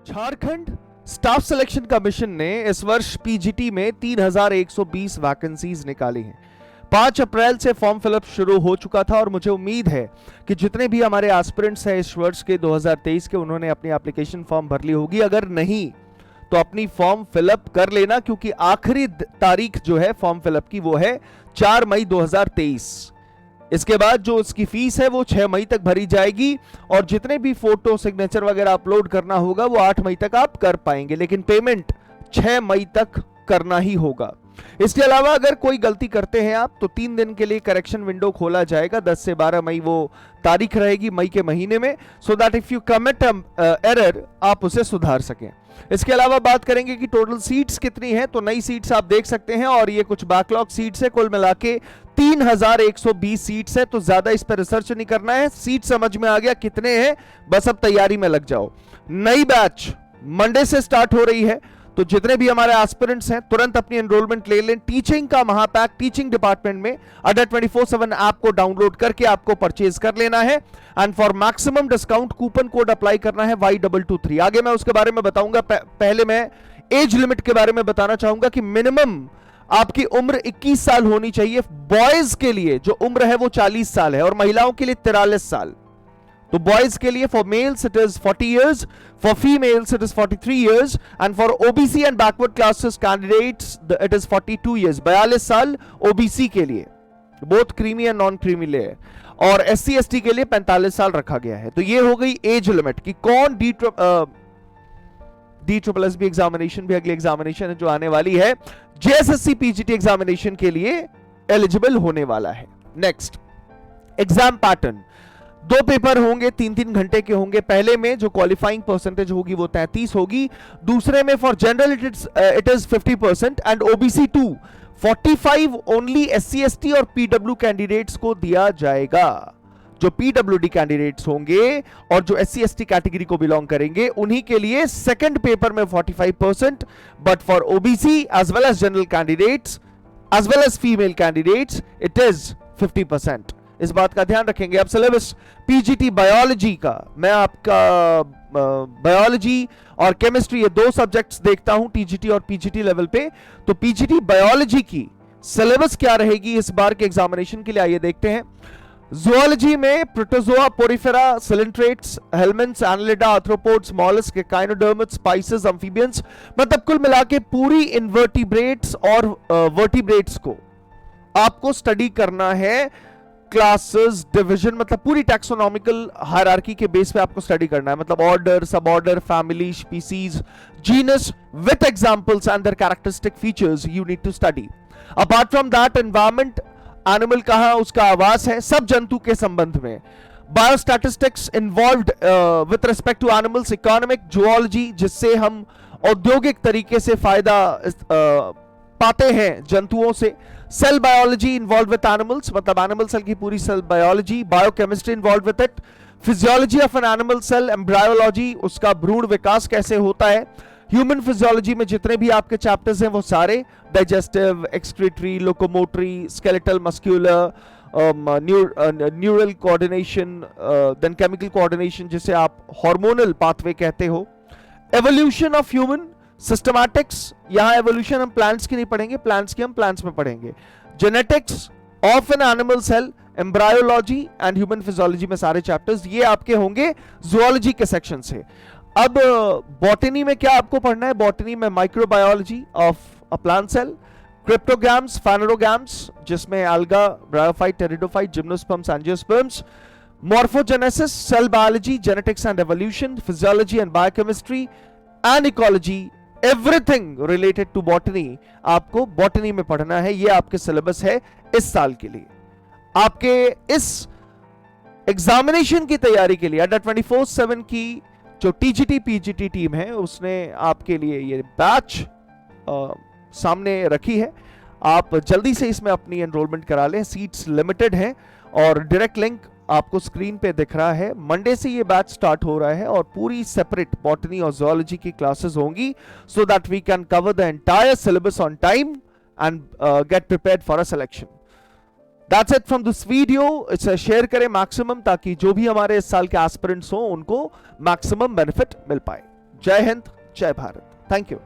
Jharkhand staff selection commission ने इस वर्ष पीजीटी में 3120 वैकेंसीज निकाली हैं। 5 अप्रैल से फॉर्म फिलअप शुरू हो चुका था और मुझे उम्मीद है कि जितने भी हमारे एस्पिरेंट्स हैं इस वर्ष के 2023 के, उन्होंने अपनी एप्लीकेशन फॉर्म भर ली होगी। अगर नहीं तो अपनी फॉर्म फिलअप कर लेना, क्योंकि आखिरी तारीख जो है फॉर्म फिलअप की वो है 4 मई 2023। इसके बाद जो इसकी फीस है वो 6 मई तक भरी जाएगी और जितने भी फोटो सिग्नेचर वगैरह अपलोड करना होगा वो 8 मई तक आप कर पाएंगे, लेकिन पेमेंट 6 मई तक करना ही होगा। इसके अलावा अगर कोई गलती करते हैं आप तो 3 दिन के लिए करेक्शन विंडो खोला जाएगा। 10 से 12 मई वो तारीख रहेगी मई के महीने में, so that if you commit error आप उसे सुधार सकें। इसके अलावा बात करेंगे कि टोटल सीट्स कितनी हैं, तो नई सीट्स आप देख सकते हैं और ये कुछ बैकलॉग सीट्स है। कुल मिला के 3120 सीट्स है, तो ज्यादा इस पर रिसर्च नहीं करना है। सीट समझ में आ गया कितने हैं, बस अब तैयारी में लग जाओ। नई बैच मंडे से स्टार्ट हो रही है, तो जितने भी हमारे एस्पिरेंट्स हैं तुरंत अपनी एनरोलमेंट ले लें। टीचिंग का महापैक टीचिंग डिपार्टमेंट में अडा 24/7 ऐप को डाउनलोड करके आपको परचेज कर लेना है and for maximum discount coupon code apply करना है Y223। आगे मैं उसके बारे में बताऊंगा। पहले मैं एज लिमिट के बारे में बताना चाहूंगा कि मिनिमम आपकी उम्र 21 साल होनी चाहिए। बॉयज के लिए जो उम्र है वो 40 साल है और महिलाओं के लिए 43 साल। तो बॉयज के लिए for mails it is 40 years, for females it is 43 years and for OBC and backward classes candidates it is 42 years, 42 साल ओबीसी के लिए, both creamy and non creamy layer, और एससी एसटी के लिए 45 साल रखा गया है। तो ये हो गई एज लिमिट कि कौन DSSS एग्जामिनेशन भी अगली एग्जामिनेशन है जो आने वाली है, जेएसएससी पीजीटी एग्जामिनेशन के लिए एलिजिबल होने वाला है। नेक्स्ट, एग्जाम पैटर्न 2 पेपर होंगे, 3-3 घंटे के होंगे। पहले में जो क्वालिफाइंग परसेंटेज होगी वो 33 होगी। दूसरे में for general it is 50% and OBC 2 45 only SC ST और पीडब्ल्यू कैंडिडेट्स को दिया जाएगा। जो पीडब्ल्यूडी कैंडिडेट्स होंगे और जो एससी एसटी कैटेगरी को बिलोंग करेंगे उन्हीं के लिए सेकंड पेपर में 45%, but for OBC as well as general candidates as well as female candidates it is 50%। इस बात का ध्यान रखेंगे। अब सिलेबस पीजीटी बायोलॉजी का, मैं आपका बायोलॉजी और केमिस्ट्री ये 2 सब्जेक्ट्स देखता हूं टीजीटी और पीजीटी लेवल पे। तो पीजीटी बायोलॉजी की सिलेबस क्या रहेगी इस बार के एग्जामिनेशन के लिए, आइए देखते हैं। ज़ूलॉजी में protozoa, porifera, coelenterates, helminths, annelida, arthropods, mollusc, echinoderms, species, amphibians, मतलब कुल मिला के पूरी इनवर्टिब्रेट्स और वर्टिब्रेट्स को आपको स्टडी करना है। क्लासेस, डिवीजन, मतलब पूरी टैक्सोनॉमिकल हायरार्की के बेस पे आपको स्टडी करना है, मतलब order, sub order, family, species, genus with examples and their characteristic features you need to study. Apart from that environment, animal कहां उसका आवास है, सब जंतु के संबंध में, biostatistics involved with respect to animals, economic, zoology जिससे हम औद्योगिक तरीके से फायदा पाते हैं जंतुओं से, cell biology involve with animals, मतलब एनिमल सेल की पूरी cell biology, biochemistry involve with it, physiology of an animal cell, embryology उसका भ्रूण विकास कैसे होता है, ह्यूमन फिजियोलॉजी में जितने भी आपके चैप्टर्स हैं वो सारे, digestive, excretory, locomotory, skeletal, muscular, neural coordination, then chemical coordination जिसे आप हार्मोनल पाथवे कहते हो, एवोल्यूशन ऑफ ह्यूमन, सिस्टमैटिक्स, यहां एवोल्यूशन हम प्लांट्स की नहीं पढ़ेंगे, प्लांट्स की हम प्लांट्स में पढ़ेंगे, genetics of an animal cell, embryology and human physiology में सारे चैप्टर्स ये आपके होंगे जूलॉजी के सेक्शन से। अब बॉटनी में क्या आपको पढ़ना है, बॉटनी में microbiology of a plant cell, cryptograms, phanerogams जिसमें alga, bryophyte, pteridophyte, gymnosperms, angiosperms, morphogenesis, cell biology, genetics and evolution, physiology and biochemistry and ecology, everything related to botany आपको बॉटनी में पढ़ना है। ये आपके सिलेबस है इस साल के लिए। आपके इस एग्जामिनेशन की तैयारी के लिए अड्डा 24/7 की जो टीजीटी पीजीटी टीम है उसने आपके लिए ये बैच सामने रखी है। आप जल्दी से इसमें अपनी एनरोलमेंट करा लें, सीट्स लिमिटेड हैं और डायरेक्ट लिंक आपको स्क्रीन पे दिख रहा है। मंडे से ये बैच स्टार्ट हो रहा है और पूरी सेपरेट बॉटनी और जूलॉजी की क्लासेस होंगी, so that we can cover the entire syllabus on time and get prepared for a selection. That's it from this video. इसे शेयर करें मैक्सिमम ताकि जो भी हमारे इस साल के एस्पिरेंट्स हो उनको मैक्सिमम बेनिफिट मिल पाए। जय हिंद, जय भारत। Thank you.